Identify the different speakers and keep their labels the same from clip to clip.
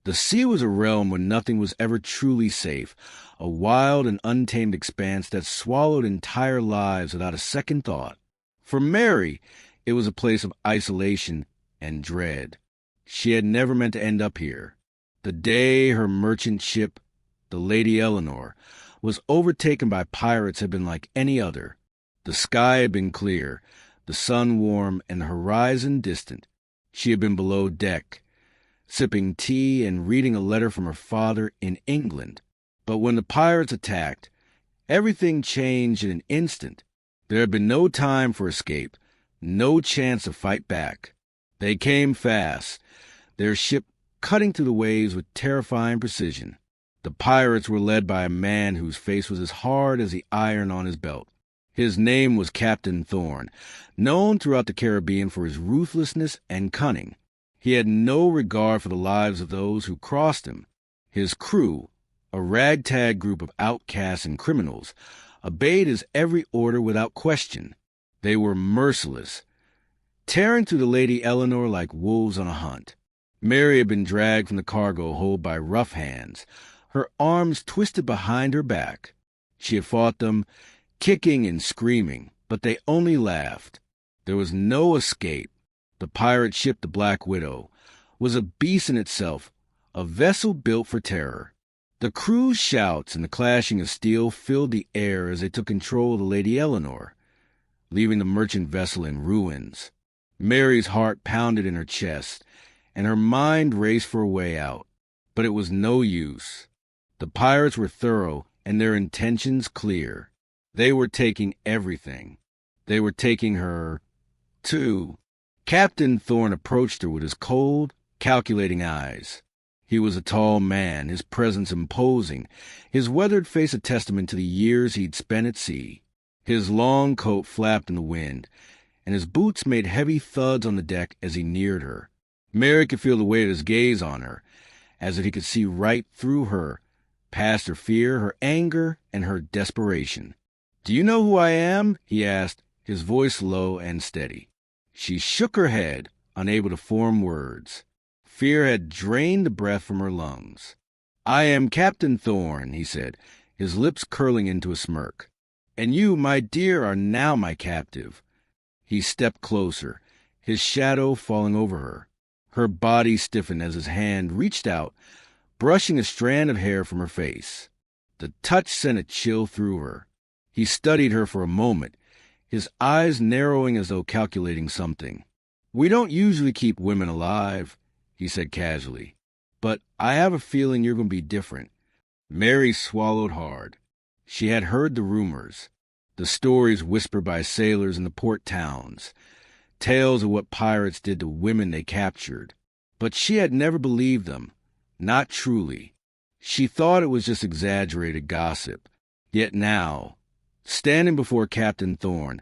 Speaker 1: The sea was a realm where nothing was ever truly safe, a wild and untamed expanse that swallowed entire lives without a second thought. For Mary, it was a place of isolation and dread. She had never meant to end up here. The day her merchant ship, the Lady Eleanor, was overtaken by pirates had been like any other. The sky had been clear, the sun warm, and the horizon distant. She had been below deck, sipping tea and reading a letter from her father in England. But when the pirates attacked, everything changed in an instant. There had been no time for escape, no chance to fight back. They came fast, their ship cutting through the waves with terrifying precision. The pirates were led by a man whose face was as hard as the iron on his belt. His name was Captain Thorn, known throughout the Caribbean for his ruthlessness and cunning. He had no regard for the lives of those who crossed him. His crew, a ragtag group of outcasts and criminals, obeyed his every order without question. They were merciless, tearing through the Lady Eleanor like wolves on a hunt. Mary had been dragged from the cargo hold by rough hands, her arms twisted behind her back. She had fought them, kicking and screaming, but they only laughed. There was no escape. The pirate ship, the Black Widow, was a beast in itself, a vessel built for terror. The crew's shouts and the clashing of steel filled the air as they took control of the Lady Eleanor, leaving the merchant vessel in ruins. Mary's heart pounded in her chest, and her mind raced for a way out. But it was no use. The pirates were thorough and their intentions clear. They were taking everything. They were taking her, too. Captain Thorn approached her with his cold, calculating eyes. He was a tall man, his presence imposing, his weathered face a testament to the years he'd spent at sea. His long coat flapped in the wind, and his boots made heavy thuds on the deck as he neared her. Mary could feel the weight of his gaze on her, as if he could see right through her, past her fear, her anger, and her desperation. "Do you know who I am?" he asked, his voice low and steady. She shook her head, unable to form words. Fear had drained the breath from her lungs. "I am Captain Thorn," he said, his lips curling into a smirk. "And you, my dear, are now my captive." He stepped closer, his shadow falling over her. Her body stiffened as his hand reached out, brushing a strand of hair from her face. The touch sent a chill through her. He studied her for a moment, his eyes narrowing as though calculating something. "We don't usually keep women alive," he said casually, "but I have a feeling you're going to be different." Mary swallowed hard. She had heard the rumors, the stories whispered by sailors in the port towns, tales of what pirates did to women they captured. But she had never believed them, not truly. She thought it was just exaggerated gossip. Yet now, standing before Captain Thorn,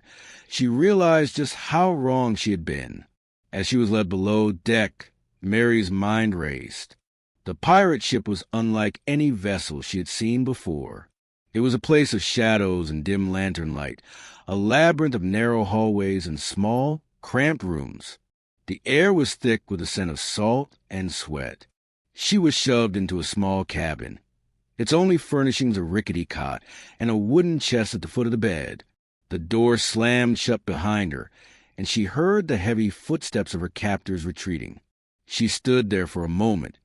Speaker 1: she realized just how wrong she had been. As she was led below deck, Mary's mind raced. The pirate ship was unlike any vessel she had seen before. It was a place of shadows and dim lantern light, a labyrinth of narrow hallways and small, cramped rooms. The air was thick with the scent of salt and sweat. She was shoved into a small cabin, its only furnishings a rickety cot and a wooden chest at the foot of the bed. The door slammed shut behind her, and she heard the heavy footsteps of her captors retreating. She stood there for a moment,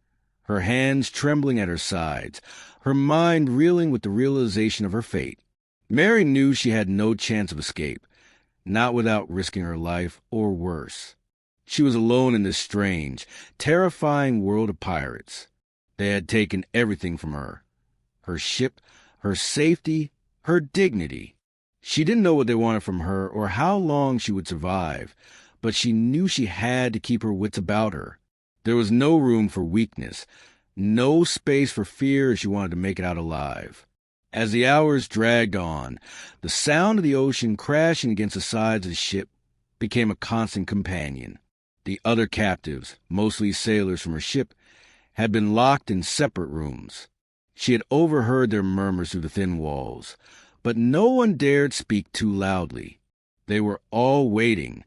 Speaker 1: her hands trembling at her sides, her mind reeling with the realization of her fate. Mary knew she had no chance of escape, not without risking her life or worse. She was alone in this strange, terrifying world of pirates. They had taken everything from her. Her ship, her safety, her dignity. She didn't know what they wanted from her or how long she would survive, but she knew she had to keep her wits about her. There was no room for weakness, no space for fear if she wanted to make it out alive. As the hours dragged on, the sound of the ocean crashing against the sides of the ship became a constant companion. The other captives, mostly sailors from her ship, had been locked in separate rooms. She had overheard their murmurs through the thin walls, but no one dared speak too loudly. They were all waiting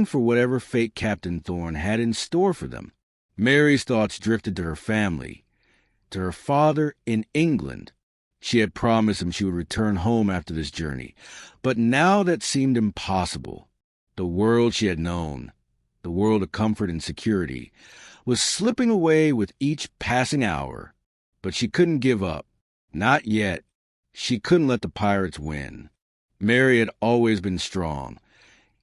Speaker 1: for whatever fate Captain Thorn had in store for them. Mary's thoughts drifted to her family, to her father in England. She had promised him she would return home after this journey, but now that seemed impossible. The world she had known, the world of comfort and security, was slipping away with each passing hour. But she couldn't give up. Not yet. She couldn't let the pirates win. Mary had always been strong,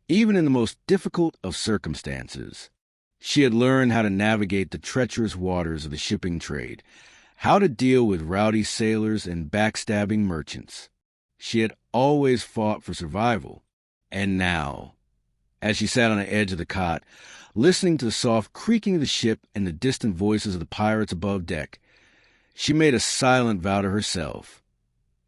Speaker 1: even in the most difficult of circumstances. She had learned how to navigate the treacherous waters of the shipping trade, how to deal with rowdy sailors and backstabbing merchants. She had always fought for survival. And now, as she sat on the edge of the cot, listening to the soft creaking of the ship and the distant voices of the pirates above deck, she made a silent vow to herself.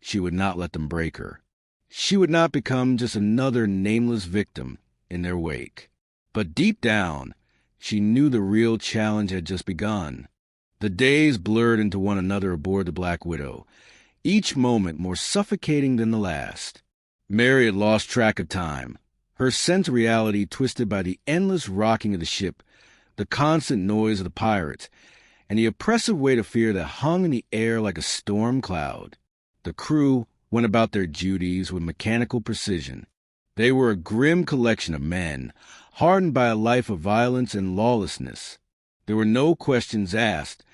Speaker 1: She would not let them break her. She would not become just another nameless victim in their wake. But deep down, she knew the real challenge had just begun. The days blurred into one another aboard the Black Widow, each moment more suffocating than the last. Mary had lost track of time, her sense of reality twisted by the endless rocking of the ship, the constant noise of the pirates, and the oppressive weight of fear that hung in the air like a storm cloud. The crew went about their duties with mechanical precision. They were a grim collection of men, hardened by a life of violence and lawlessness. There were no questions asked.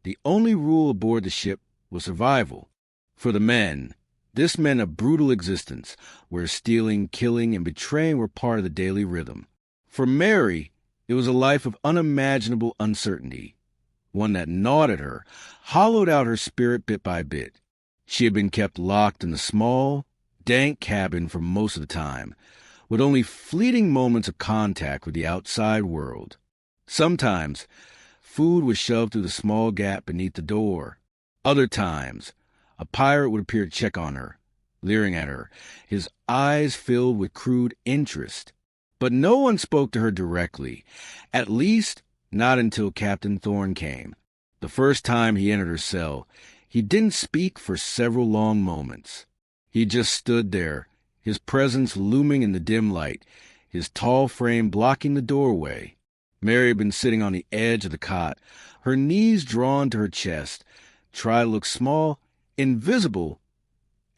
Speaker 1: The only rule aboard the ship was survival. For the men, this meant a brutal existence, where stealing, killing, and betraying were part of the daily rhythm. For Mary, it was a life of unimaginable uncertainty, one that gnawed at her, hollowed out her spirit bit by bit. She had been kept locked in the small, dank cabin for most of the time, with only fleeting moments of contact with the outside world. Sometimes, food was shoved through the small gap beneath the door. Other times, a pirate would appear to check on her, leering at her, his eyes filled with crude interest. But no one spoke to her directly, at least not until Captain Thorne came. The first time he entered her cell, he didn't speak for several long moments. He just stood there, his presence looming in the dim light, his tall frame blocking the doorway. Mary had been sitting on the edge of the cot, her knees drawn to her chest, trying to look small, invisible,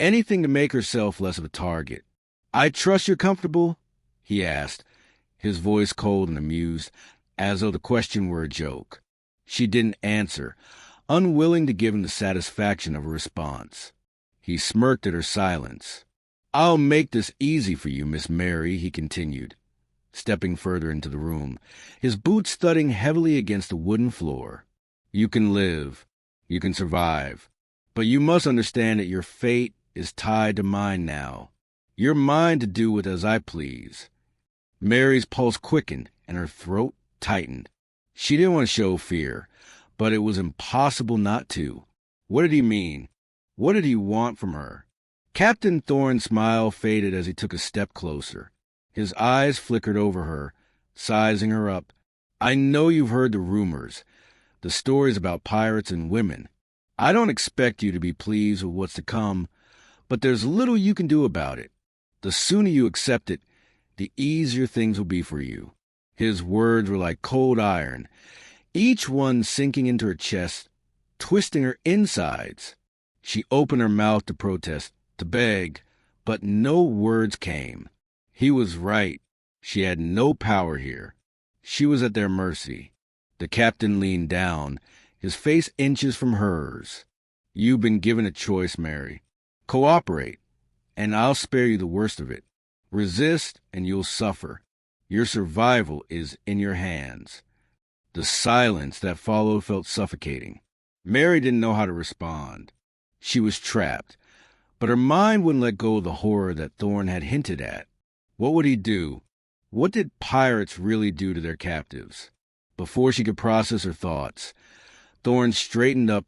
Speaker 1: anything to make herself less of a target. "I trust you're comfortable?" he asked, his voice cold and amused, as though the question were a joke. She didn't answer, unwilling to give him the satisfaction of a response. He smirked at her silence. "I'll make this easy for you, Miss Mary," he continued, stepping further into the room, his boots thudding heavily against the wooden floor. "You can live. You can survive. But you must understand that your fate is tied to mine now. You're mine to do with as I please." Mary's pulse quickened and her throat tightened. She didn't want to show fear, but it was impossible not to. What did he mean? What did he want from her? Captain Thorne's smile faded as he took a step closer. His eyes flickered over her, sizing her up. "I know you've heard the rumors, the stories about pirates and women. I don't expect you to be pleased with what's to come, but there's little you can do about it. The sooner you accept it, the easier things will be for you." His words were like cold iron, each one sinking into her chest, twisting her insides. She opened her mouth to protest, to beg, but no words came. He was right. She had no power here. She was at their mercy. The captain leaned down, his face inches from hers. "You've been given a choice, Mary. Cooperate, and I'll spare you the worst of it. Resist, and you'll suffer. Your survival is in your hands." The silence that followed felt suffocating. Mary didn't know how to respond. She was trapped, but her mind wouldn't let go of the horror that Thorne had hinted at. What would he do? What did pirates really do to their captives? Before she could process her thoughts, Thorne straightened up,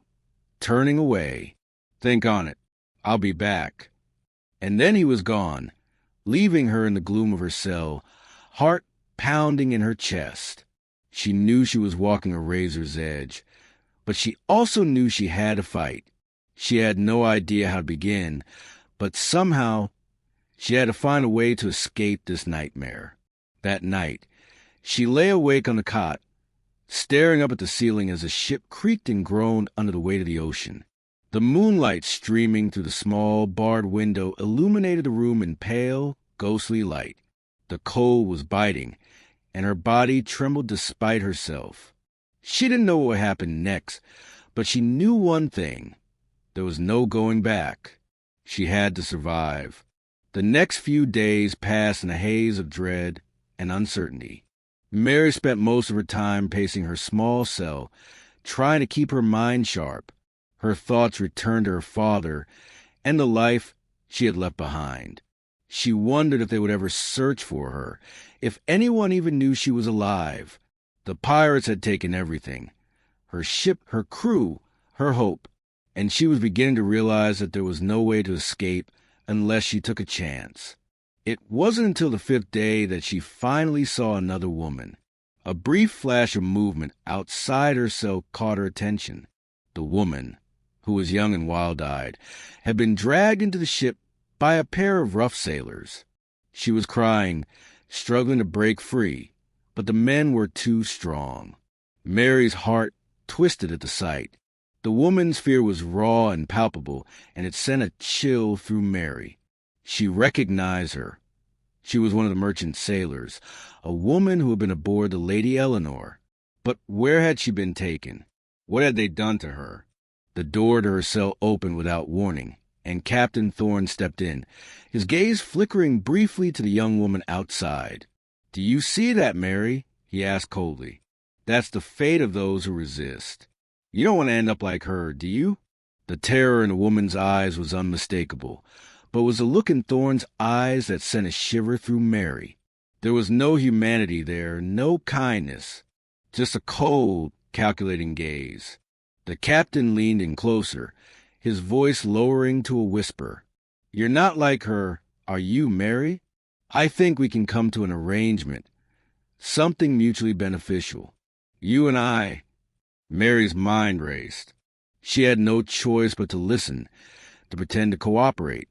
Speaker 1: turning away. "Think on it. I'll be back." And then he was gone, leaving her in the gloom of her cell, heart pounding in her chest. She knew she was walking a razor's edge, but she also knew she had to fight. She had no idea how to begin, but somehow she had to find a way to escape this nightmare. That night, she lay awake on the cot, staring up at the ceiling as the ship creaked and groaned under the weight of the ocean. The moonlight streaming through the small, barred window illuminated the room in pale, ghostly light. The cold was biting, and her body trembled despite herself. She didn't know what would happen next, but she knew one thing. There was no going back. She had to survive. The next few days passed in a haze of dread and uncertainty. Mary spent most of her time pacing her small cell, trying to keep her mind sharp. Her thoughts returned to her father and the life she had left behind. She wondered if they would ever search for her, if anyone even knew she was alive. The pirates had taken everything. Her ship, her crew, her hope, and she was beginning to realize that there was no way to escape unless she took a chance. It wasn't until the 5th day that she finally saw another woman. A brief flash of movement outside her cell caught her attention. The woman, who was young and wild-eyed, had been dragged into the ship by a pair of rough sailors. She was crying, struggling to break free, but the men were too strong. Mary's heart twisted at the sight. The woman's fear was raw and palpable, and it sent a chill through Mary. She recognized her. She was one of the merchant sailors, a woman who had been aboard the Lady Eleanor. But where had she been taken? What had they done to her? The door to her cell opened without warning, and Captain Thorne stepped in, his gaze flickering briefly to the young woman outside. "Do you see that, Mary?" he asked coldly. "That's the fate of those who resist. You don't want to end up like her, do you?" The terror in the woman's eyes was unmistakable, but it was a look in Thorne's eyes that sent a shiver through Mary. There was no humanity there, no kindness, just a cold, calculating gaze. The captain leaned in closer, his voice lowering to a whisper. "You're not like her, are you, Mary? I think we can come to an arrangement, something mutually beneficial. You and I." Mary's mind raced. She had no choice but to listen, to pretend to cooperate,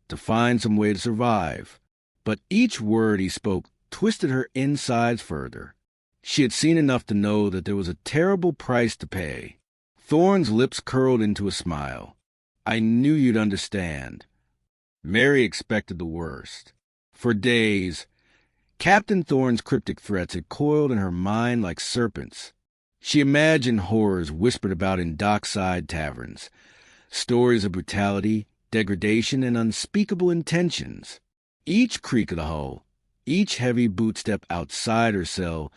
Speaker 1: to find some way to survive. But each word he spoke twisted her insides further. She had seen enough to know that there was a terrible price to pay. Thorne's lips curled into a smile. "I knew you'd understand." Mary expected the worst. For days, Captain Thorne's cryptic threats had coiled in her mind like serpents. She imagined horrors whispered about in dockside taverns, stories of brutality, degradation, and unspeakable intentions. Each creak of the hull, each heavy boot step outside her cell,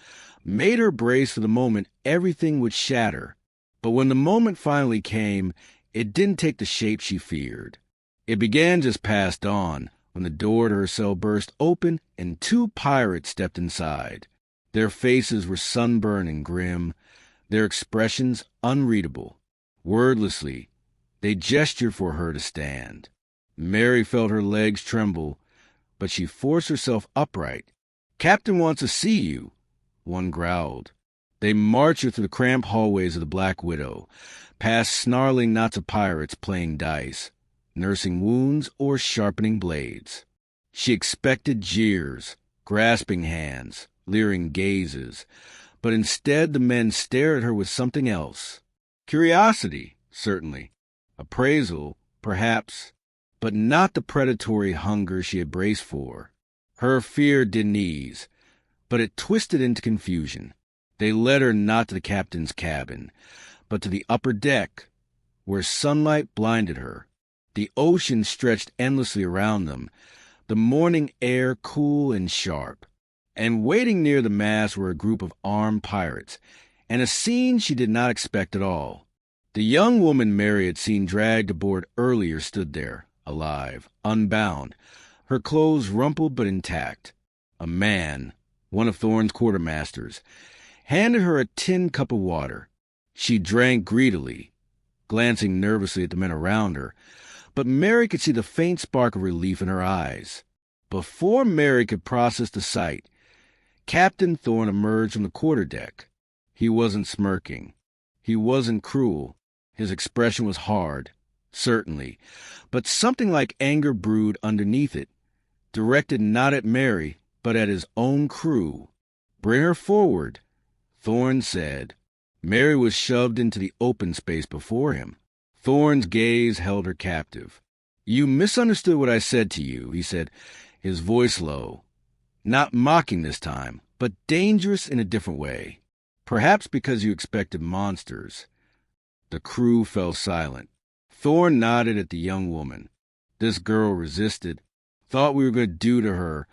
Speaker 1: made her brace for the moment everything would shatter. But when the moment finally came, it didn't take the shape she feared. It began just past dawn, when the door to her cell burst open and 2 pirates stepped inside. Their faces were sunburned and grim, their expressions unreadable. Wordlessly, they gestured for her to stand. Mary felt her legs tremble, but she forced herself upright. "Captain wants to see you," one growled. They marched her through the cramped hallways of the Black Widow, past snarling knots of pirates playing dice, nursing wounds or sharpening blades. She expected jeers, grasping hands, leering gazes, but instead the men stared at her with something else. Curiosity, certainly. Appraisal, perhaps, but not the predatory hunger she had braced for. Her fear didn't ease, but it twisted into confusion. They led her not to the captain's cabin, but to the upper deck, where sunlight blinded her. The ocean stretched endlessly around them, the morning air cool and sharp. And waiting near the mast were a group of armed pirates, and a scene she did not expect at all. The young woman Mary had seen dragged aboard earlier stood there, alive, unbound, her clothes rumpled but intact. A man, one of Thorne's quartermasters, handed her a tin cup of water. She drank greedily, glancing nervously at the men around her, but Mary could see the faint spark of relief in her eyes. Before Mary could process the sight, Captain Thorne emerged from the quarterdeck. He wasn't smirking. He wasn't cruel. His expression was hard, certainly, but something like anger brewed underneath it, directed not at Mary, but at his own crew. "Bring her forward." Thorne said. Mary was shoved into the open space before him. Thorne's gaze held her captive. "You misunderstood what I said to you," he said, his voice low. Not mocking this time, but dangerous in a different way. "Perhaps because you expected monsters." The crew fell silent. Thorne nodded at the young woman. This girl resisted. Thought we were going to do to her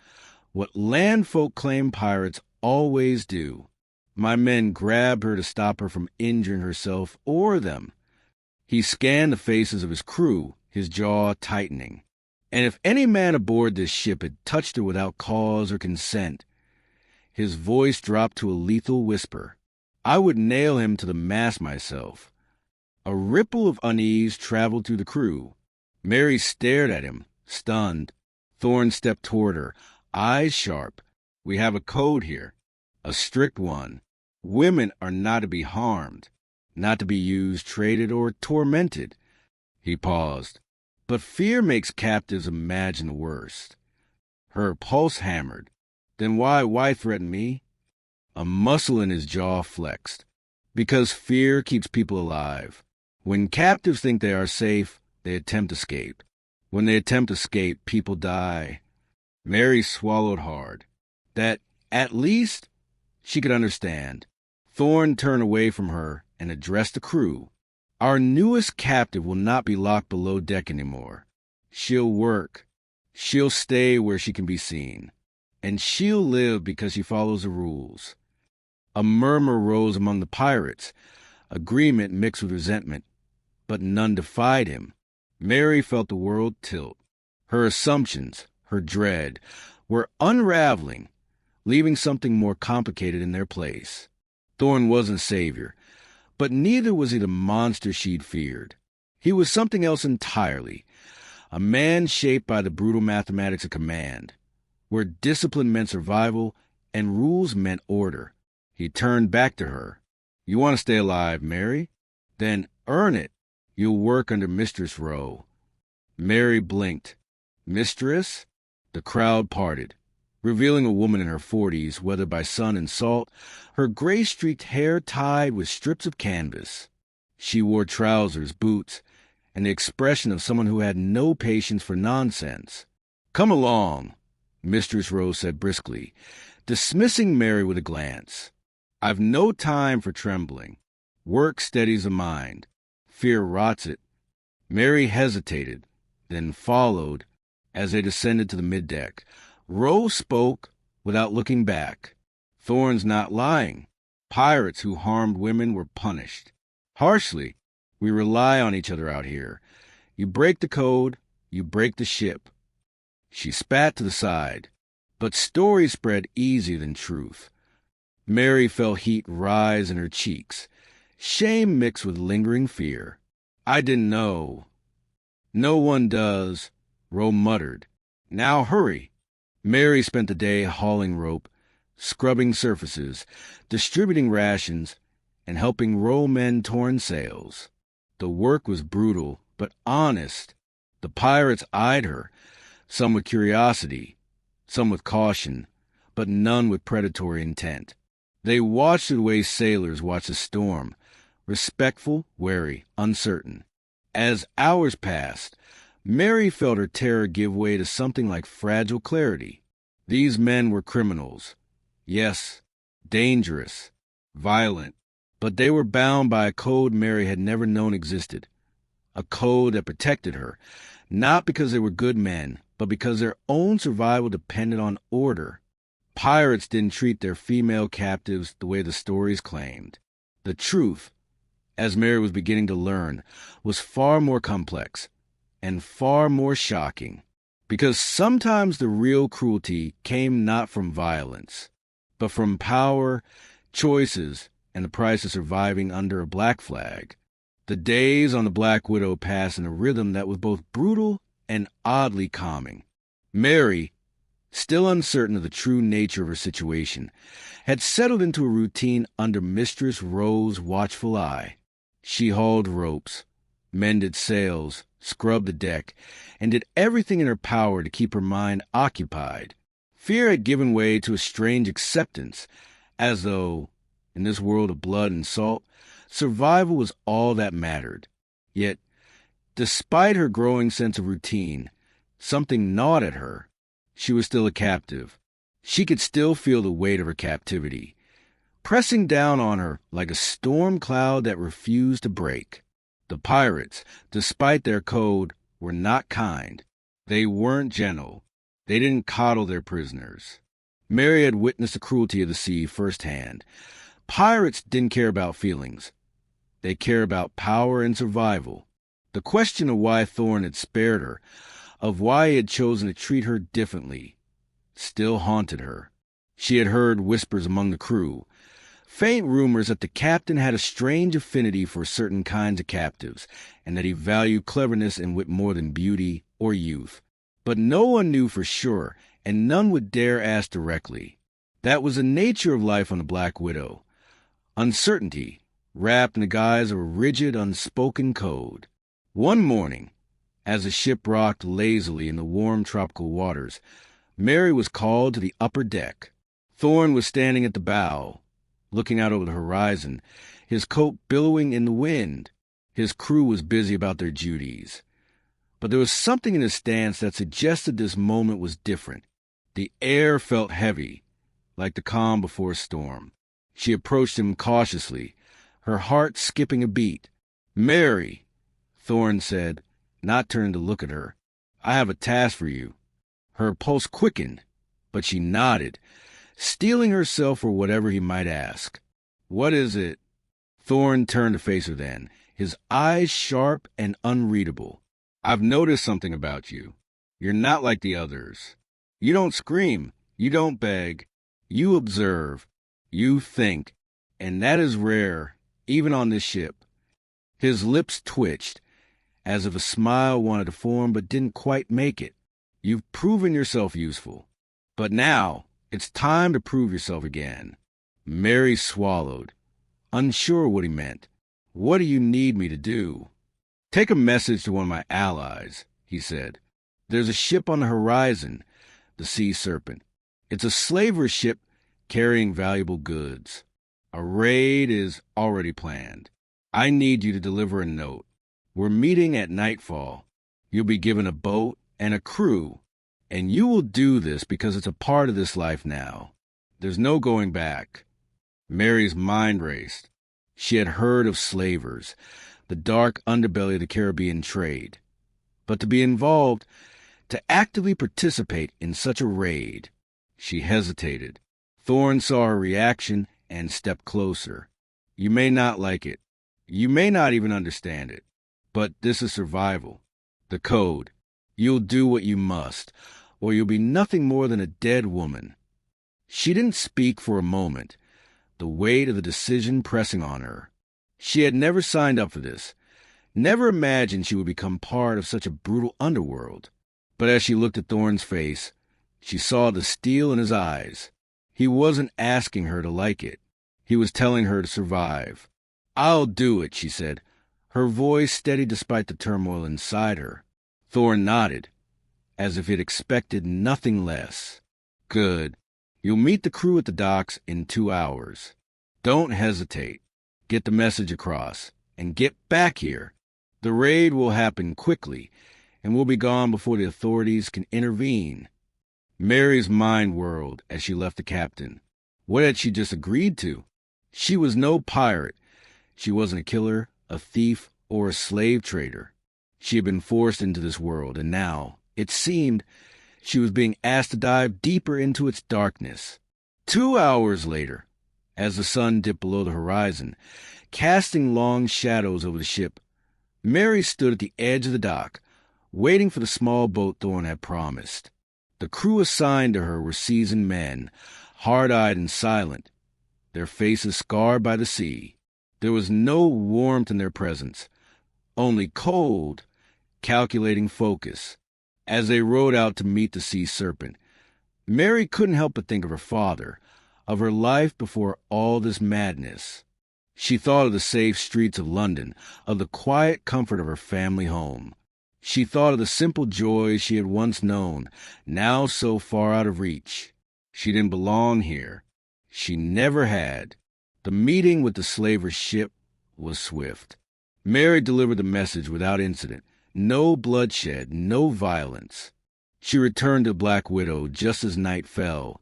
Speaker 1: what landfolk claim pirates always do. My men grabbed her to stop her from injuring herself or them. He scanned the faces of his crew, his jaw tightening. And if any man aboard this ship had touched her without cause or consent, his voice dropped to a lethal whisper, I would nail him to the mast myself. A ripple of unease traveled through the crew. Mary stared at him, stunned. Thorne stepped toward her, eyes sharp. "We have a code here, a strict one. Women are not to be harmed, not to be used, traded, or tormented." He paused. "But fear makes captives imagine the worst." Her pulse hammered. "Then why threaten me?" A muscle in his jaw flexed. "Because fear keeps people alive. When captives think they are safe, they attempt escape. When they attempt escape, people die." Mary swallowed hard. That, at least, she could understand. Thorne turned away from her and addressed the crew. "Our newest captive will not be locked below deck anymore. She'll work. She'll stay where she can be seen. And she'll live because she follows the rules." A murmur rose among the pirates, agreement mixed with resentment, but none defied him. Mary felt the world tilt. Her assumptions, her dread, were unraveling, leaving something more complicated in their place. Thorne wasn't savior, but neither was he the monster she'd feared. He was something else entirely, a man shaped by the brutal mathematics of command, where discipline meant survival and rules meant order. He turned back to her. "You want to stay alive, Mary? Then earn it. You'll work under Mistress Rowe." Mary blinked. "Mistress?" The crowd parted, revealing a woman in her 40s, weathered by sun and salt, her gray-streaked hair tied with strips of canvas. She wore trousers, boots, and the expression of someone who had no patience for nonsense. "Come along," Mistress Rose said briskly, dismissing Mary with a glance. "I've no time for trembling. Work steadies the mind. Fear rots it." Mary hesitated, then followed as they descended to the middeck. Rose spoke without looking back. "Thorne's not lying. Pirates who harmed women were punished. Harshly. We rely on each other out here. You break the code, you break the ship." She spat to the side. But stories spread easier than truth. Mary felt heat rise in her cheeks, shame mixed with lingering fear. "I didn't know." "No one does," Roe muttered. "Now hurry." Mary spent the day hauling rope, scrubbing surfaces, distributing rations, and helping row men torn sails. The work was brutal, but honest. The pirates eyed her, some with curiosity, some with caution, but none with predatory intent. They watched the way sailors watch a storm, respectful, wary, uncertain. As hours passed, Mary felt her terror give way to something like fragile clarity. These men were criminals. Yes, dangerous, violent, but they were bound by a code Mary had never known existed. A code that protected her, not because they were good men, but because their own survival depended on order. Pirates didn't treat their female captives the way the stories claimed. The truth, as Mary was beginning to learn, was far more complex and far more shocking, because sometimes the real cruelty came not from violence, but from power, choices, and the price of surviving under a black flag. The days on the Black Widow passed in a rhythm that was both brutal and oddly calming. Mary, still uncertain of the true nature of her situation, had settled into a routine under Mistress Rowe's watchful eye. She hauled ropes, mended sails, scrubbed the deck, and did everything in her power to keep her mind occupied. Fear had given way to a strange acceptance, as though, In this world of blood and salt, survival was all that mattered. Yet, despite her growing sense of routine, something gnawed at her. She was still a captive. She could still feel the weight of her captivity, pressing down on her like a storm cloud that refused to break. The pirates, despite their code, were not kind. They weren't gentle. They didn't coddle their prisoners. Mary had witnessed the cruelty of the sea firsthand. Pirates didn't care about feelings. They cared about power and survival. The question of why Thorn had spared her, of why he had chosen to treat her differently, still haunted her. She had heard whispers among the crew, faint rumors that the captain had a strange affinity for certain kinds of captives, and that he valued cleverness and wit more than beauty or youth. But no one knew for sure, and none would dare ask directly. That was the nature of life on the Black Widow. Uncertainty, wrapped in the guise of a rigid, unspoken code. One morning, as the ship rocked lazily in the warm tropical waters, Mary was called to the upper deck. Thorn was standing at the bow, looking out over the horizon, his coat billowing in the wind. His crew was busy about their duties. But there was something in his stance that suggested this moment was different. The air felt heavy, like the calm before a storm. She approached him cautiously, her heart skipping a beat. "Mary," Thorn said, not turning to look at her, "I have a task for you." Her pulse quickened, but she nodded, steeling herself for whatever he might ask. "What is it?" Thorn turned to face her then, his eyes sharp and unreadable. "I've noticed something about you. You're not like the others. You don't scream. You don't beg. You observe. You think. And that is rare, even on this ship." His lips twitched, as if a smile wanted to form but didn't quite make it. "You've proven yourself useful. But now, it's time to prove yourself again." Mary swallowed, unsure what he meant. "What do you need me to do?" "Take a message to one of my allies," he said. "There's a ship on the horizon, the Sea Serpent. It's a slaver ship carrying valuable goods. A raid is already planned. I need you to deliver a note. We're meeting at nightfall. You'll be given a boat and a crew, and you will do this because it's a part of this life now. There's no going back." Mary's mind raced. She had heard of slavers, the dark underbelly of the Caribbean trade. But to be involved, to actively participate in such a raid, she hesitated. Thorn saw her reaction and stepped closer. "You may not like it. You may not even understand it. But this is survival. The code. You'll do what you must, or you'll be nothing more than a dead woman." She didn't speak for a moment, the weight of the decision pressing on her. She had never signed up for this, never imagined she would become part of such a brutal underworld. But as she looked at Thorn's face, she saw the steel in his eyes. He wasn't asking her to like it. He was telling her to survive. "I'll do it," she said, her voice steady despite the turmoil inside her. Thorn nodded, as if he'd expected nothing less. "Good. You'll meet the crew at the docks in 2 hours. Don't hesitate. Get the message across, and get back here. The raid will happen quickly, and we'll be gone before the authorities can intervene." Mary's mind whirled as she left the captain. What had she just agreed to? She was no pirate. She wasn't a killer, a thief, or a slave trader. She had been forced into this world, and now, it seemed, she was being asked to dive deeper into its darkness. 2 hours later, as the sun dipped below the horizon, casting long shadows over the ship, Mary stood at the edge of the dock, waiting for the small boat Thorn had promised. The crew assigned to her were seasoned men, hard-eyed and silent, their faces scarred by the sea. There was no warmth in their presence, only cold, calculating focus. As they rowed out to meet the Sea Serpent, Mary couldn't help but think of her father, of her life before all this madness. She thought of the safe streets of London, of the quiet comfort of her family home. She thought of the simple joys she had once known, now so far out of reach. She didn't belong here. She never had. The meeting with the slaver's ship was swift. Mary delivered the message without incident. No bloodshed, no violence. She returned to Black Widow just as night fell,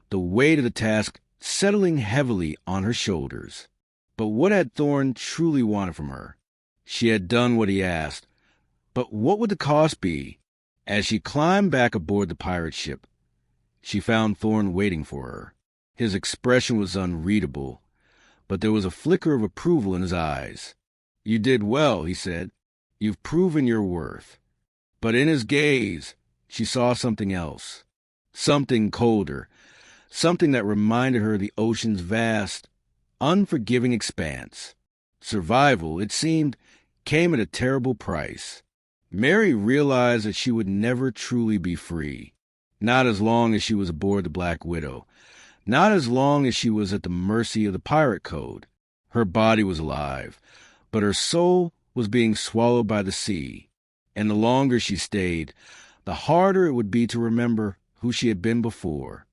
Speaker 1: the weight of the task settling heavily on her shoulders. But what had Thorne truly wanted from her? She had done what he asked, but what would the cost be? As she climbed back aboard the pirate ship, she found Thorne waiting for her. His expression was unreadable, but there was a flicker of approval in his eyes. "You did well," he said. "You've proven your worth." But in his gaze, she saw something else. Something colder. Something that reminded her of the ocean's vast, unforgiving expanse. Survival, it seemed, came at a terrible price. Mary realized that she would never truly be free. Not as long as she was aboard the Black Widow. Not as long as she was at the mercy of the pirate code. Her body was alive, but her soul was being swallowed by the sea. And the longer she stayed, the harder it would be to remember who she had been before.